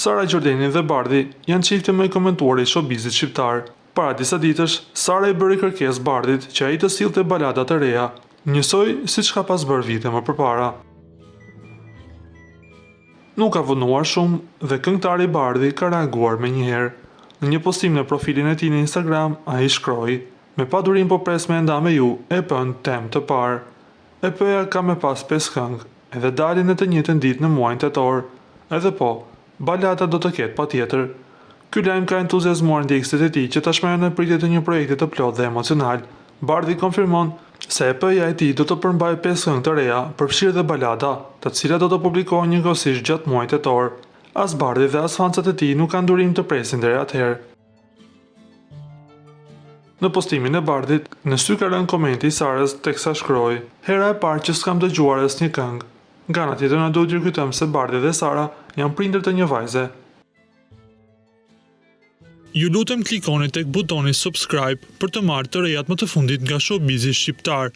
Sara Gjordeni dhe Bardhi janë çifte më i komentuar i showbizit shqiptar. Para disa ditësh, Sara i bëri kërkesë Bardhit që ai të sillte balada të reja, njësoj siç ka pas bërë vite më përpara. Nuk ka vonuar shumë dhe këngëtari Bardhi ka reaguar menjëherë. Në një postim në profilin e tij në Instagram, ai shkroi: "Me padurim po pres me nda me ju, EP-n tem të parë. EP-ja ka me pas 5 këngë, edhe dalin në të njëjtën ditë në muajin tetor. Edhe po, balada do të ketë patjetër." Ky lajm ka entuziazmuar ndjekësit e tij që tashmë janë në pritje të një projekti të plotë dhe emocional. Bardhi konfirmon se EP-ja e tij do të përmbajë 5 këngë të reja, përfshirë dhe balada, të cilat do të publikohen njëkohësisht gjatë muajit tetor. As Bardhi dhe as fansat e tij nuk kanë durim të presin deri atëherë. Në postimin e Bardhit, në sy ka rënë komenti i Sarës teksa shkroi: "Hera e parë që s'kam dëgjuar asnjë këngë." Nga ana tjetër na duhet t'ju kujtojmë se Bardhi dhe Sara janë prindër të një vajze. Ju lutem klikoni tek butoni subscribe për të marrë të rejat më të fundit nga showbizi shqiptar.